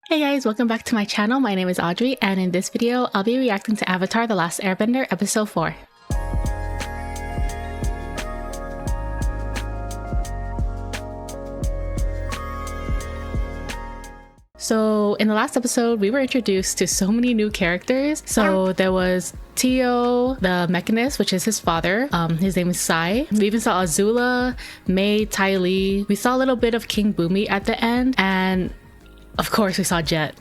Hey guys, welcome back to my channel. My name is Audrey, and in this video, I'll be reacting to Avatar: The Last Airbender, Episode 4. So in the last episode, we were introduced to so many new characters. So there was Teo, the Mechanist, which is his father. His name is Sai. We even saw Azula, May, Ty Lee. We saw a little bit of King Boomy at the end, and of course we saw Jet.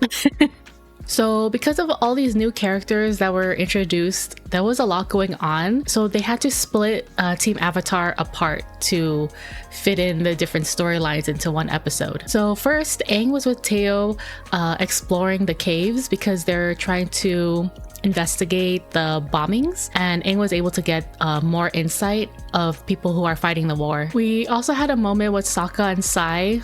So because of all these new characters that were introduced, there was a lot going on. So they had to split Team Avatar apart to fit in the different storylines into one episode. So first, Aang was with Teo exploring the caves because they're trying to investigate the bombings, and Aang was able to get more insight of people who are fighting the war. We also had a moment with Sokka and Sai.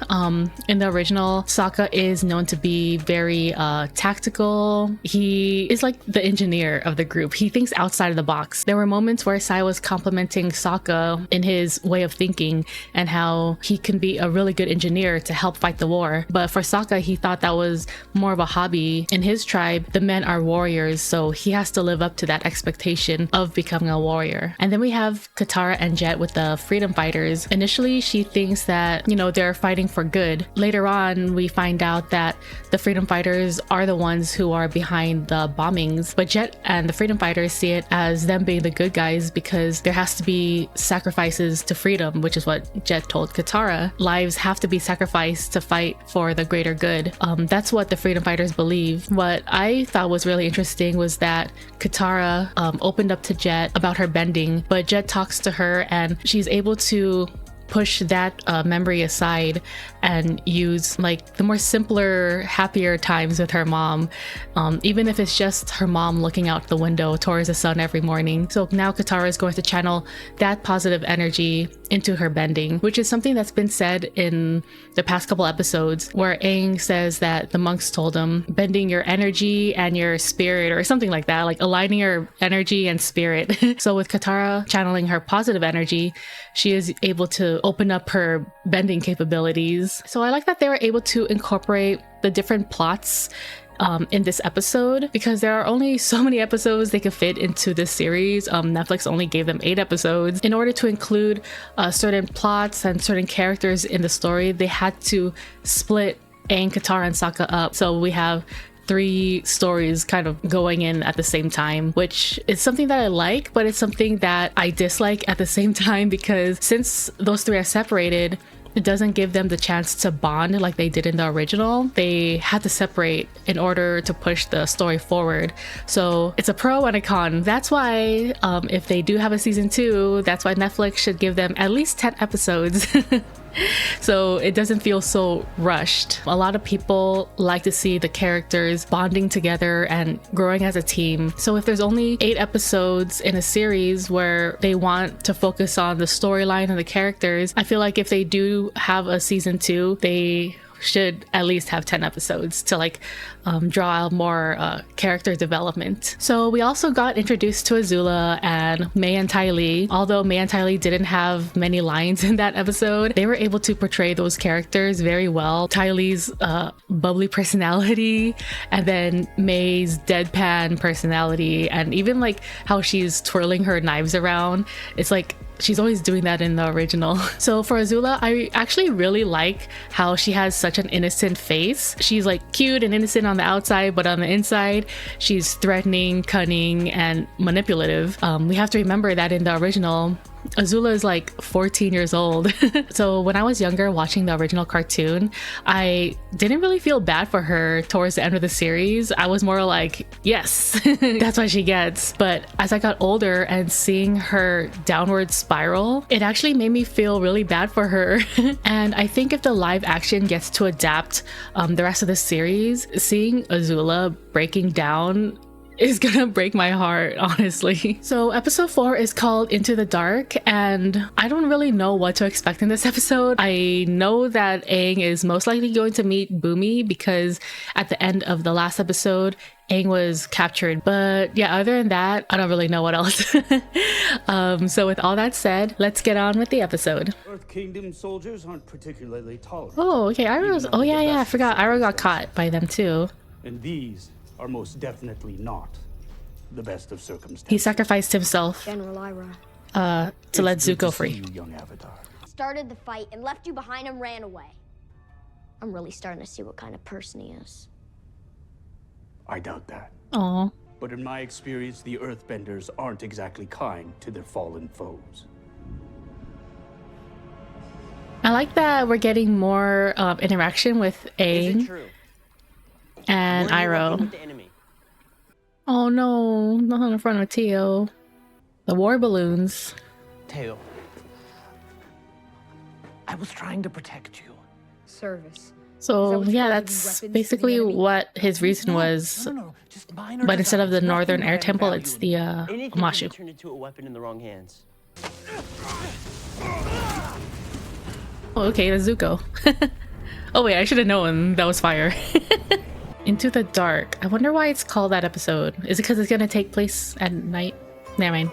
In the original, Sokka is known to be very tactical. He is like the engineer of the group. He thinks outside of the box. There were moments where Sai was complimenting Sokka in his way of thinking and how he can be a really good engineer to help fight the war. But for Sokka, he thought that was more of a hobby. In his tribe, the men are warriors, so he has to live up to that expectation of becoming a warrior. And then we have Katara and Jet with the freedom fighters. Initially, she thinks that, they're fighting for good. Later on, we find out that the freedom fighters are the ones who are behind the bombings. But Jet and the freedom fighters see it as them being the good guys because there has to be sacrifices to freedom, which is what Jet told Katara. Lives have to be sacrificed to fight for the greater good. That's what the freedom fighters believe. What I thought was really interesting was that Katara opened up to Jet about her bending, but Jet talks to her and she's able to push that memory aside and use like the more simpler, happier times with her mom, even if it's just her mom looking out the window towards the sun every morning. So now Katara is going to channel that positive energy into her bending, which is something that's been said in the past couple episodes where Aang says that the monks told him bending your energy and your spirit or something like that, like aligning your energy and spirit. So with Katara channeling her positive energy, she is able to open up her bending capabilities. So I like that they were able to incorporate the different plots in this episode because there are only so many episodes they could fit into this series. Netflix only gave them 8 episodes. In order to include certain plots and certain characters in the story, they had to split Aang, Katara, and Sokka up. So we have 3 stories kind of going in at the same time, which is something that I like, but it's something that I dislike at the same time because since those 3 are separated, it doesn't give them the chance to bond like they did in the original. They had to separate in order to push the story forward. So it's a pro and a con. That's why if they do have a season 2, that's why Netflix should give them at least 10 episodes. So it doesn't feel so rushed. A lot of people like to see the characters bonding together and growing as a team. So if there's only 8 episodes in a series where they want to focus on the storyline and the characters, I feel like if they do have a season 2, they should at least have 10 episodes to draw out more character development. So we also got introduced to Azula and May and Ty Lee. Although May and Ty Lee didn't have many lines in that episode, they were able to portray those characters very well. Ty Lee's bubbly personality, and then May's deadpan personality, and even how she's twirling her knives around. It's like she's always doing that in the original. So for Azula, I actually really like how she has such an innocent face. She's cute and innocent on the outside, but on the inside, she's threatening, cunning, and manipulative. We have to remember that in the original, Azula is 14 years old. So when I was younger watching the original cartoon, I didn't really feel bad for her towards the end of the series. I was more like, yes, that's what she gets. But as I got older and seeing her downward spiral, it actually made me feel really bad for her. And I think if the live action gets to adapt the rest of the series, seeing Azula breaking down is gonna break my heart, honestly. So episode 4 is called Into the Dark, and I don't really know what to expect in this episode. I know that Aang is most likely going to meet Bumi because at the end of the last episode, Aang was captured. But yeah, other than that, I don't really know what else. So with all that said, let's get on with the episode. Earth Kingdom soldiers aren't particularly tolerant. Oh, okay, Iroh's... Oh yeah, I forgot. Iroh got caught by them too. And these are most definitely not the best of circumstances. He sacrificed himself General Iroh to let It's good Zuko to free. see you, young Avatar. started the fight and left you behind and ran away. I'm really starting to see what kind of person he is. I doubt that. Aw. But in my experience, the Earthbenders aren't exactly kind to their fallen foes. I like that we're getting more interaction with Aang and Iroh. Oh no, not in front of Teo. The war balloons. Teo, I was trying to protect you. Service. So what you yeah, call that's giving weapons to the basically enemy? what his reason was. No, just minor But instead of the designs, Northern nothing Air of any Temple, value it's in the Anything can be Mashu. turned into a weapon in the wrong hands. Oh, okay, the Zuko. Oh wait, I should have known that was fire. Into the Dark. I wonder why it's called that episode. Is it because it's gonna take place at night? Never mind.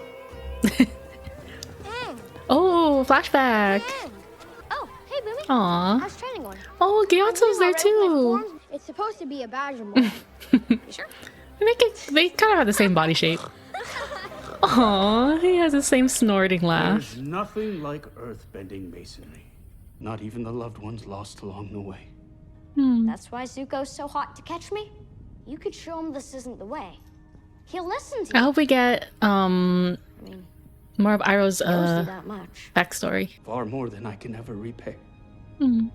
Oh, flashback. Oh, hey, Boomy. Aw. How's training going? Oh, Gyatso's there too. It's supposed to be a badge of honor. You sure? They kind of have the same body shape. Aw, he has the same snorting laugh. There's nothing like earthbending masonry. Not even the loved ones lost along the way. That's why Zuko's so hot to catch me. You could show him this isn't the way. He'll listen to I you. hope we get I mean, more of Iroh's he knows you that much. backstory. Far more than I can ever repay. The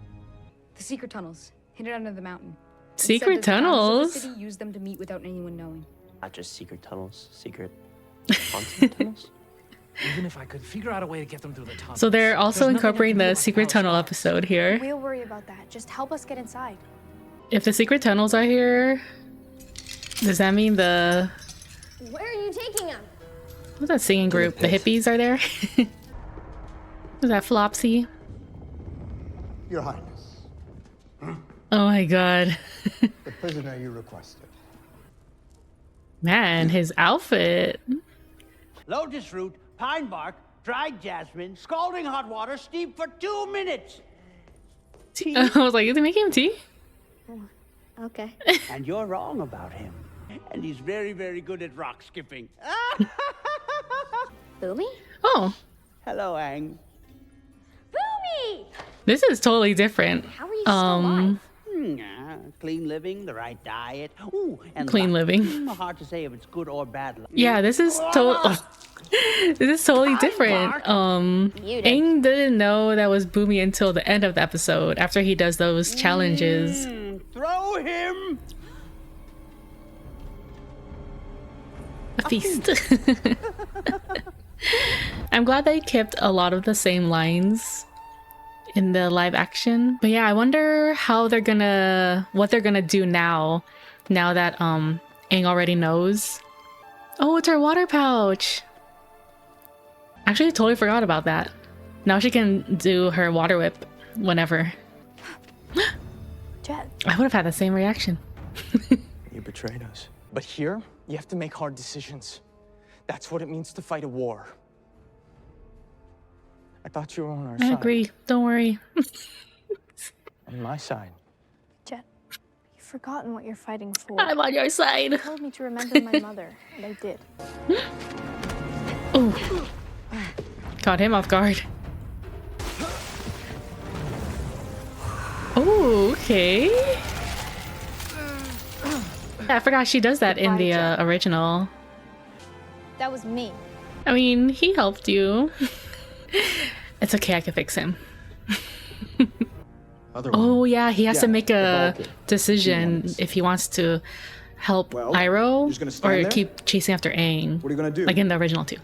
secret tunnels, hidden under the mountain. It said Secret that the founders of tunnels? the city used them to meet without anyone knowing. Not just secret tunnels, secret haunted tunnels. Even if I could figure out a way to get them through the tunnel. So they're also incorporating the secret tunnel episode here. We'll worry about that. Just help us get inside. If the secret tunnels are here, does that mean the Where are you taking him? what's that singing group? The hippies are there? Is that Flopsy? Your Highness, Oh my god. the prisoner you requested. Man, his outfit. Lotus root, pine bark, dried jasmine, scalding hot water, steep for 2 minutes. I was like, is he making him tea? Okay. And you're wrong about him. And he's very, very good at rock skipping. Boomy? Oh, Hello, Aang. Boomy! this is totally different. How are you still alive? Clean living, the right diet. Ooh, and Clean luck. living. Hard to say if it's good or bad luck. Yeah, this is this is totally different. You did. Aang didn't know that was Boomy until the end of the episode after he does those challenges. Throw him! A feast. I'm glad they kept a lot of the same lines in the live action. But yeah, I wonder how they're gonna what they're gonna do now that Aang already knows. Oh, it's her water pouch. Actually, I totally forgot about that. Now she can do her water whip whenever. Jet, I would have had the same reaction. You betrayed us. But here, you have to make hard decisions. That's what it means to fight a war. I thought you were on our I side. agree. Don't worry. On my side. Jet, you've forgotten what you're fighting for. I'm on your side. You told me to remember my mother, and I did. Oh, caught him off guard. Oh, okay. Yeah, I forgot she does that in the original. That was me. I mean, he helped you. It's okay, I can fix him. Oh yeah, he has to make a decision if he wants to help Well, you're Iroh just gonna stand or there? keep chasing after Aang. What are you gonna do? Like in the original too.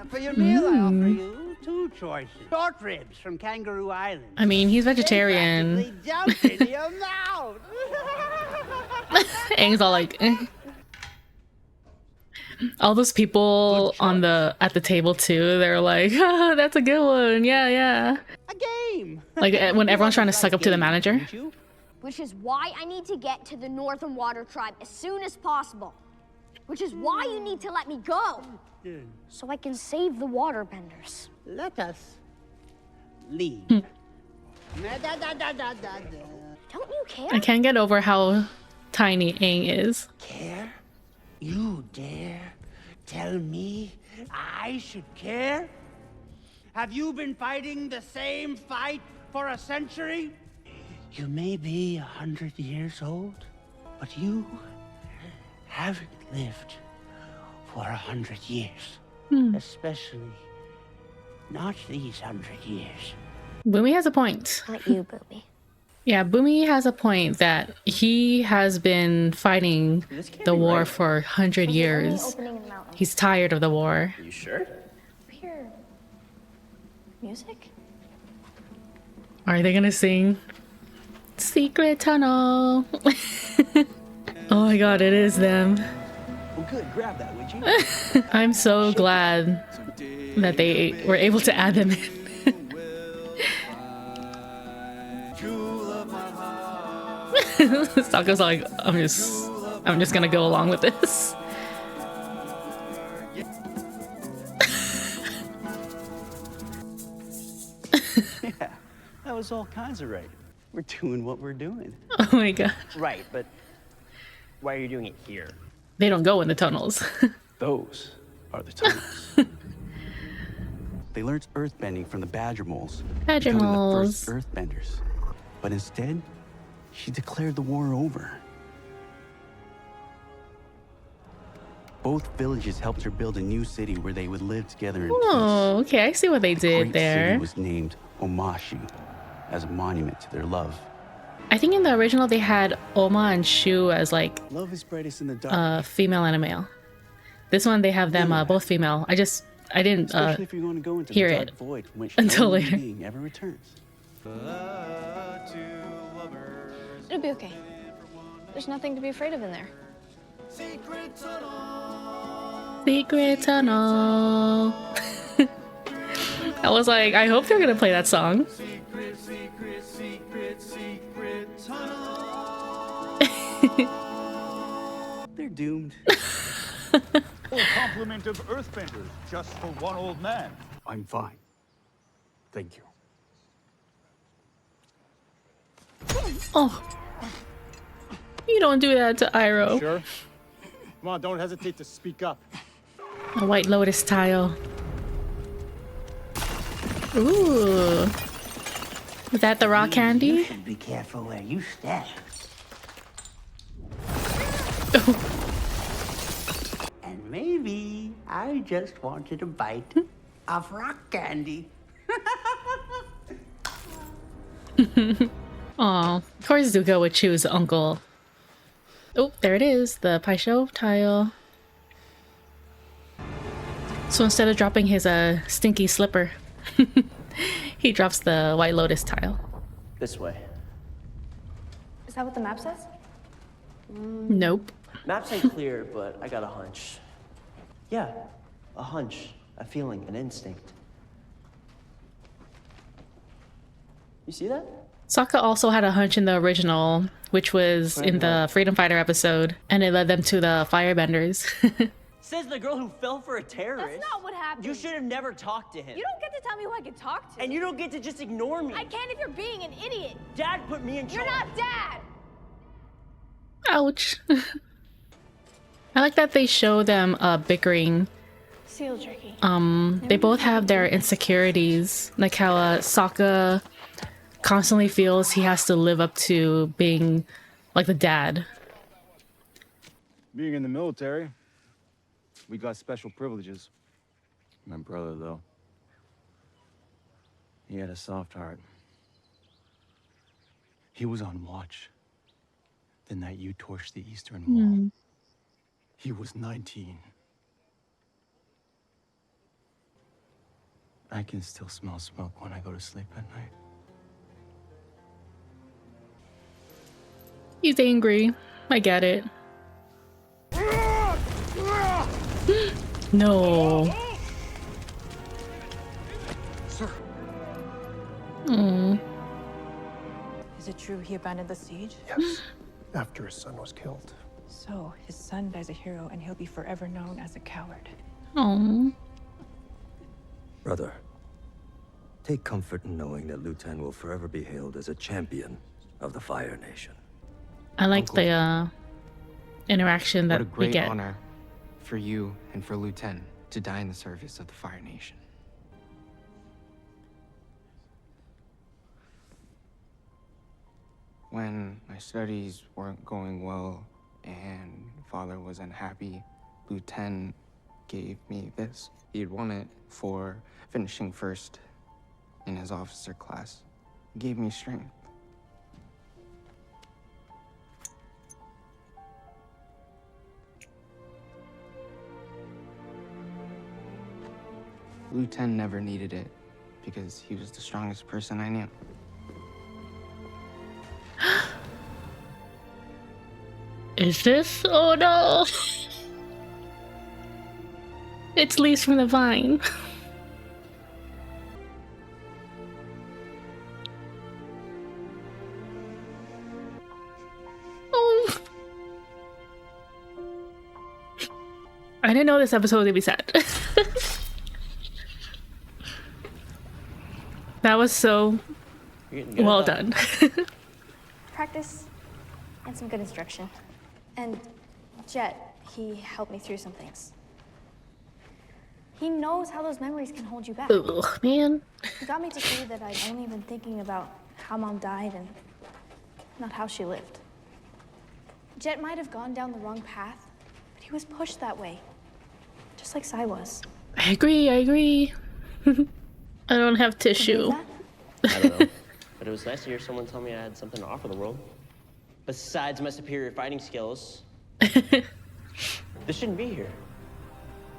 For your meal, I offer you 2 choices. Short ribs from Kangaroo Island. I mean, he's vegetarian. They jump into your mouth. Aang's all like, eh. All those people on the at the table too, they're like, oh, that's a good one. Yeah, yeah. A game. Like when everyone's trying to suck up to the manager. Which is why I need to get to the Northern Water Tribe as soon as possible. Which is why you need to let me go. So I can save the waterbenders. Let us leave. Don't you care? I can't get over how tiny Aang is. Care? You dare tell me I should care? Have you been fighting the same fight for a century? You may be 100 years old, but you haven't lived for 100 years. Especially not these 100 years. Boomy has a point. Not you, Boomy. Yeah, Boomy has a point that he has been fighting the war for 100 years. He's tired of the war. You sure? Hear music? Are they gonna sing Secret Tunnel? Oh my god, it is them. Well, good. Grab that, would you? I'm so glad that they were able to add them in. Sokka's like, I'm just gonna go along with this. Yeah, that was all kinds of right. We're doing what we're doing. Oh my god. Right, but why are you doing it here? They don't go in the tunnels. Those are the tunnels. They learned earthbending from the badger moles, Badger becoming moles. the first earthbenders. But instead, she declared the war over. Both villages helped her build a new city where they would live together in Oh, okay, I see what they peace. did Great there. City was named Omashi as a monument to their love. I think in the original they had Oma and Shu as like Love is brightest in the dark. female and a male. This one they have them both female. I didn't Especially if you're going to go into hear the dark it void from which until no later. being ever returns. It'll be okay. There's nothing to be afraid of in there. Secret Tunnel. I was like, I hope they're gonna play that song. They're doomed. Full complement of earthbenders just for one old man. I'm fine. Thank you. Oh, you don't do that to Iroh. Sure. Come on, don't hesitate to speak up. A White Lotus tile. Ooh, is that the rock You candy? should be careful where you step. And maybe I just wanted a bite of rock candy. Aw, of course Zuko would choose Uncle. Oh, there it is, the Paisho tile. So instead of dropping his stinky slipper, he drops the White Lotus tile. This way. Is that what the map says? Nope. Maps ain't clear, but I got a hunch. Yeah, a hunch, a feeling, an instinct. You see that? Sokka also had a hunch in the original, which was in the Freedom Fighter episode, and it led them to the Firebenders. Says the girl who fell for a terrorist. That's not what happened. You should have never talked to him. You don't get to tell me who I can talk to. And you don't get to just ignore me. I can if you're being an idiot. Dad put me in charge. You're not Dad. Ouch. I like that they show them bickering. Seal jerky. They both have their insecurities, like how Sokka constantly feels he has to live up to being like the dad. Being in the military, we got special privileges. My brother, though, he had a soft heart. He was on watch the night you torched the Eastern Wall. He was 19. I can still smell smoke when I go to sleep at night. He's angry. I get it. No. Sir. Mm. Is it true he abandoned the siege? Yes, after his son was killed. So his son dies a hero and he'll be forever known as a coward. Oh. Brother, take comfort in knowing that Liu Tan will forever be hailed as a champion of the Fire Nation. I like the interaction that What a we great get. honor for you and for Liu Tan to die in the service of the Fire Nation. When my studies weren't going well and father was unhappy, Liu Tan gave me this. He'd won it for finishing first in his officer class. He gave me strength. Liu Tan never needed it because he was the strongest person I knew. Is this? Oh no! It's leaves from the vine. Oh. I didn't know this episode would be sad. That was so well done. Practice and some good instruction. And Jet, he helped me through some things. He knows how those memories can hold you back. Ugh, man. He got me to see that I'd only been thinking about how Mom died and not how she lived. Jet might have gone down the wrong path, but he was pushed that way, just like Sai was. I agree, I agree. I don't have tissue. I don't know, but it was nice to hear someone tell me I had something to offer the world. Besides my superior fighting skills, this shouldn't be here.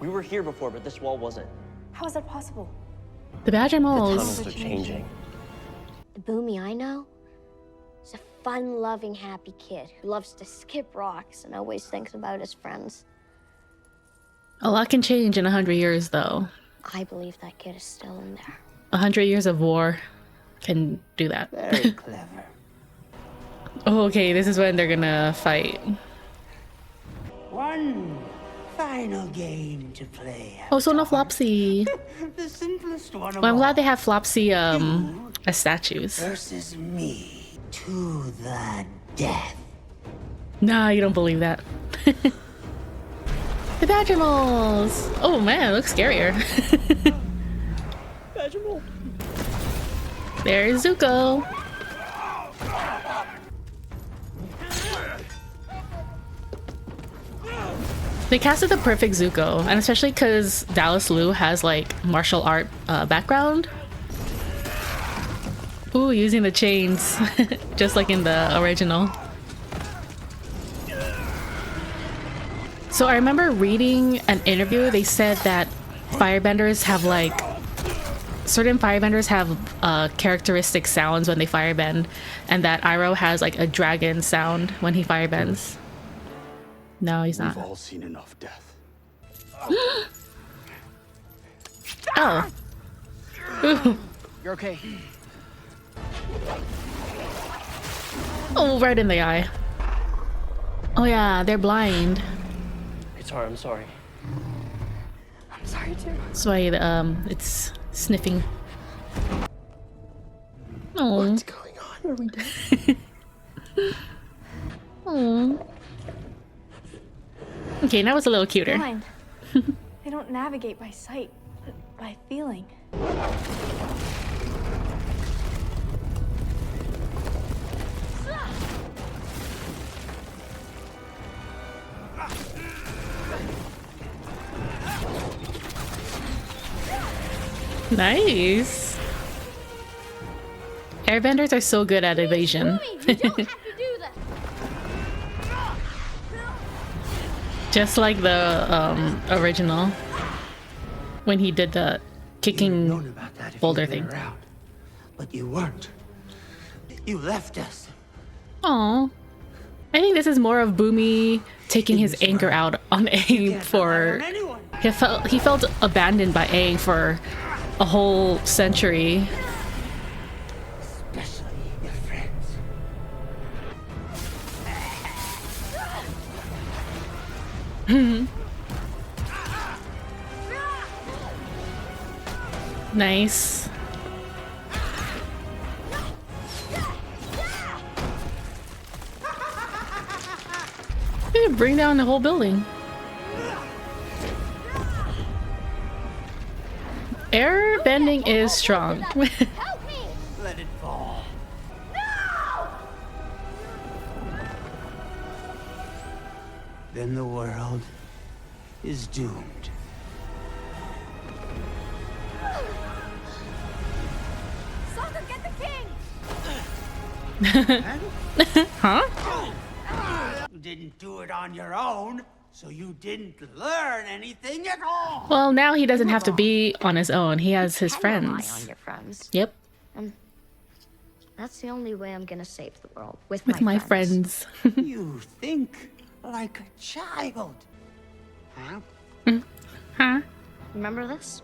We were here before, but this wall wasn't. How is that possible? The Badger The Moles. tunnels are changing. The Boomy I know is a fun-loving, happy kid who loves to skip rocks and always thinks about his friends. A lot can change in 100 years, though. I believe that kid is still in there. 100 years of war can do that. Very clever. Oh, okay, this is when they're gonna fight. One final game to play. Oh, so no Flopsy. The simplest one of Well, I'm all. glad they have Flopsy as statues. Versus me to the death. Nah, you don't believe that. The Badger Moles! Oh man, it looks scarier. Badger Mole. There's Zuko. They casted the perfect Zuko, and especially because Dallas Liu has like martial art background. Ooh, using the chains, just like in the original. So I remember reading an interview, they said that firebenders have like, certain firebenders have characteristic sounds when they firebend, and that Iroh has like a dragon sound when he firebends. No, he's not. We've all seen enough death. Oh. Ooh. You're okay. Oh, right in the eye. Oh yeah, they're blind. Katara, I'm sorry. I'm sorry too. That's why it's sniffing. Oh. What's going on? Are we dead? Oh. Okay, now it's a little cuter. Blind. They don't navigate by sight, but by feeling. Nice. Airbenders are so good at evasion. Just like the original, when he did the kicking boulder thing. Around, but you weren't. You left us. Aw. I think this is more of Boomy taking his anger out on Aang for He felt abandoned by Aang for a whole century. Especially your friends. Nice. Hey, bring down the whole building. Airbending is strong. Help me! Let it fall. No! Then the world is doomed. Sokka, get the king! Huh? You didn't do it on your own, so you didn't learn anything at all. Well, now he doesn't have to be on his own. He has his Rely on friends. your friends. Yep. That's the only way I'm gonna save the world, with My friends. You think like a child. Huh? Huh? Remember this?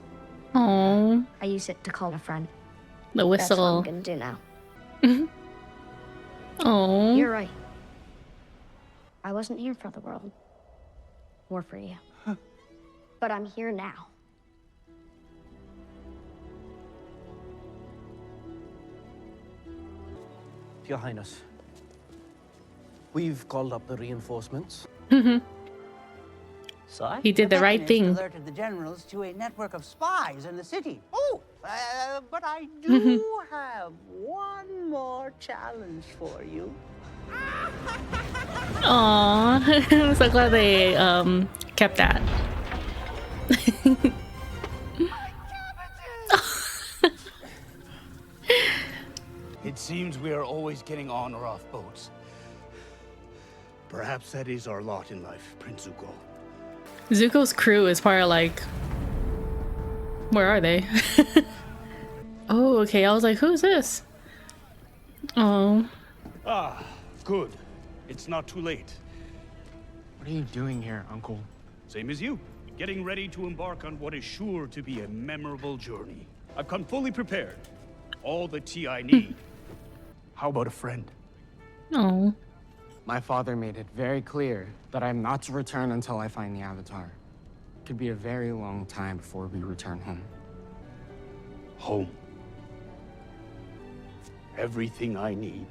Oh, I use it to call a friend. the That's what I'm whistle. gonna do now. Oh. You're right. I wasn't here for the world. Or for you. But I'm here now. Your Highness, we've called up the reinforcements. Son? He did the right thing. Alerted the generals to a network of spies in the city. Oh, but I do have one more challenge for you. Aw, I'm so glad they kept that. It seems we are always getting on or off boats. Perhaps that is our lot in life, Prince Zuko. Zuko's crew is probably like, where are they? Oh, okay. I was like, who's this? Oh. Ah, good. It's not too late. What are you doing here, Uncle? Same as you. Getting ready to embark on what is sure to be a memorable journey. I've come fully prepared. All the tea I need. How about a friend? Oh. My father made it very clear that I'm not to return until I find the Avatar. It could be a very long time before we return home. Home. Everything I need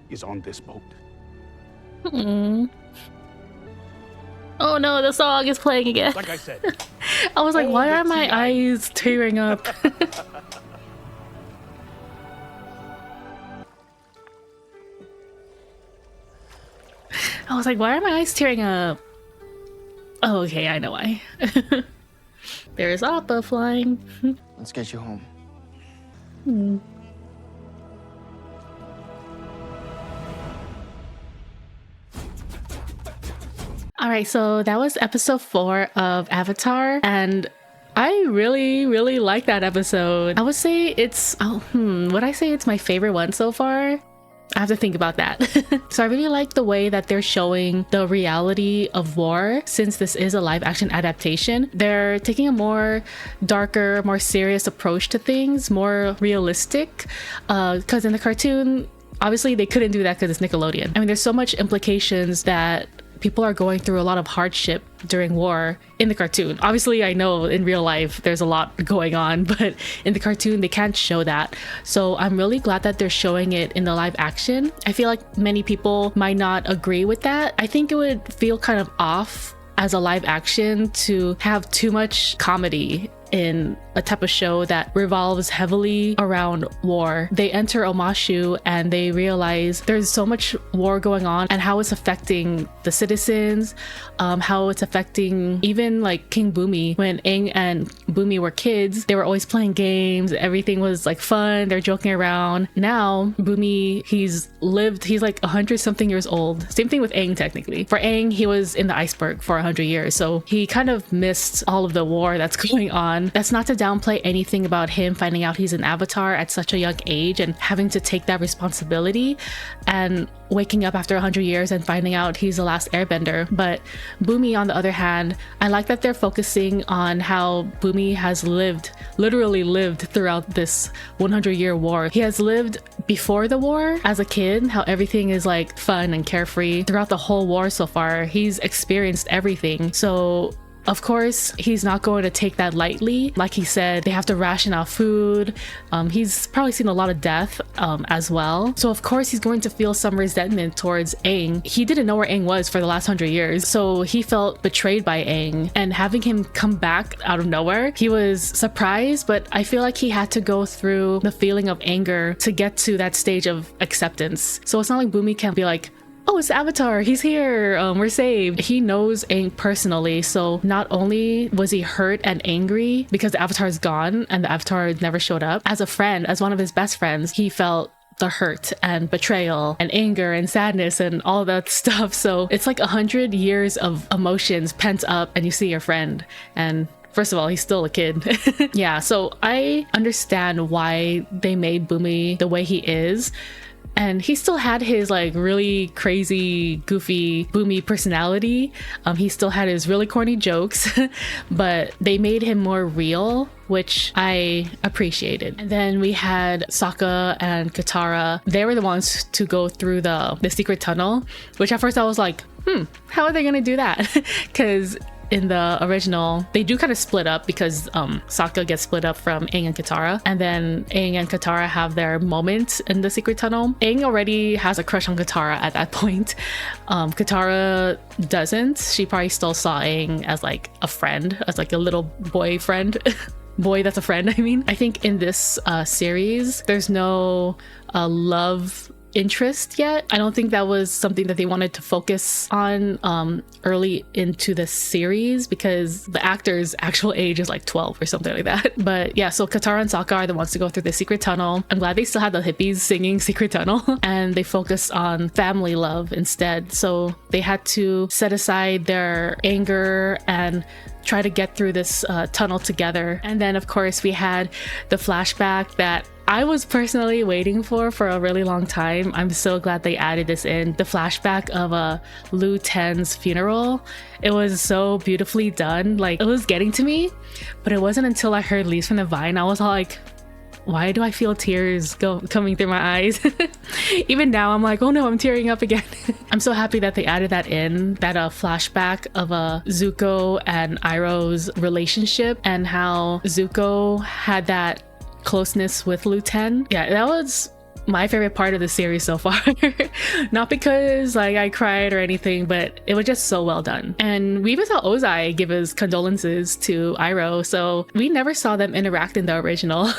is on this boat. Mm. Oh no, the song is playing again. Like I said. I was like, all why the are my tea I- eyes tearing up? I was like, why are my eyes tearing up? Oh, okay, I know why. There's Appa flying. Let's get you home. Hmm. All right, so that was episode 4 of Avatar, and I really like that episode. I would say it's, would I say it's my favorite one so far? I have to think about that. So I really like the way that they're showing the reality of war, since this is a live action adaptation. They're taking a more darker, more serious approach to things, more realistic, because in the cartoon, obviously they couldn't do that because it's Nickelodeon. I mean, there's so much implications that people are going through a lot of hardship during war in the cartoon. Obviously, I know in real life there's a lot going on, but in the cartoon they can't show that. So I'm really glad that they're showing it in the live action. I feel like many people might not agree with that. I think it would feel kind of off as a live action to have too much comedy in a type of show that revolves heavily around war. They enter Omashu and they realize there's so much war going on and how it's affecting the citizens, how it's affecting even like King Bumi. When Aang and Bumi were kids, they were always playing games, everything was like fun, they're joking around. Now Bumi, he's like 100 something years old. Same thing with Aang technically. For Aang, he was in the iceberg for 100 years, so he kind of missed all of the war that's going on. on. That's not to downplay anything about him finding out he's an avatar at such a young age and having to take that responsibility and waking up after 100 years and finding out he's the last airbender. But Bumi, on the other hand, I like that they're focusing on how Bumi has literally lived throughout this 100-year war. He has lived before the war as a kid, how everything is like fun and carefree. Throughout the whole war so far, he's experienced everything. So of course, he's not going to take that lightly. Like he said, they have to ration out food. He's probably seen a lot of death as well. So of course, he's going to feel some resentment towards Aang. He didn't know where Aang was for the last 100 years. So he felt betrayed by Aang. And having him come back out of nowhere, he was surprised, but I feel like he had to go through the feeling of anger to get to that stage of acceptance. So it's not like Bumi can be like, oh, it's Avatar, he's here, we're saved. He knows Aang personally, so not only was he hurt and angry because the Avatar is gone and the Avatar never showed up, as a friend, as one of his best friends, he felt the hurt and betrayal and anger and sadness and all that stuff. So it's like 100 years of emotions pent up, and you see your friend, and first of all, he's still a kid. Yeah, so I understand why they made Bumi the way he is. And he still had his like really crazy, goofy, Bumi personality. He still had his really corny jokes, but they made him more real, which I appreciated. And then we had Sokka and Katara. They were the ones to go through the secret tunnel, which at first I was like, how are they gonna do that? Because in the original, they do kind of split up because Sokka gets split up from Aang and Katara, and then Aang and Katara have their moment in the secret tunnel. Aang already has a crush on Katara at that point. Katara doesn't. She probably still saw Aang as like a friend, as like a little boy friend. Boy that's a friend, I mean. I think in this series, there's no love interest yet. I don't think that was something that they wanted to focus on early into the series because the actor's actual age is like 12 or something like that. But yeah, so Katara and Sokka are the ones to go through the secret tunnel. I'm glad they still had the hippies singing Secret Tunnel and they focused on family love instead. So they had to set aside their anger and try to get through this tunnel together. And then of course we had the flashback that I was personally waiting for a really long time. I'm so glad they added this in. The flashback of Lu Ten's funeral. It was so beautifully done. Like, it was getting to me, but it wasn't until I heard Leaves from the Vine, I was all like, why do I feel tears coming through my eyes? Even now, I'm like, oh no, I'm tearing up again. I'm so happy that they added that in, that flashback of Zuko and Iroh's relationship and how Zuko had that closeness with Lu Ten. Yeah, that was my favorite part of the series so far. Not because like I cried or anything, but it was just so well done. And we even saw Ozai give his condolences to Iroh, so we never saw them interact in the original.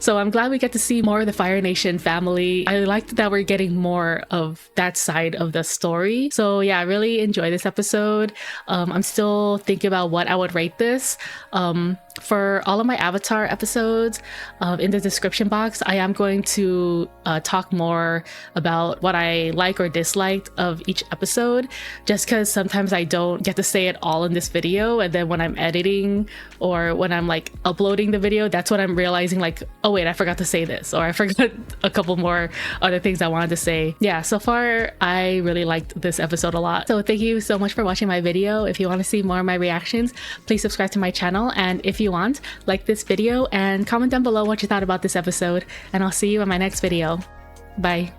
So I'm glad we get to see more of the Fire Nation family. I liked that we're getting more of that side of the story. So yeah, I really enjoyed this episode. I'm still thinking about what I would rate this. For all of my Avatar episodes, in the description box, I am going to talk more about what I like or disliked of each episode, just because sometimes I don't get to say it all in this video, and then when I'm editing or when I'm like uploading the video, that's when I'm realizing like, oh wait, I forgot to say this, or I forgot a couple more other things I wanted to say. Yeah, so far I really liked this episode a lot. So thank you so much for watching my video. If you want to see more of my reactions, please subscribe to my channel, and if you want, like this video and comment down below what you thought about this episode, and I'll see you in my next video. Bye.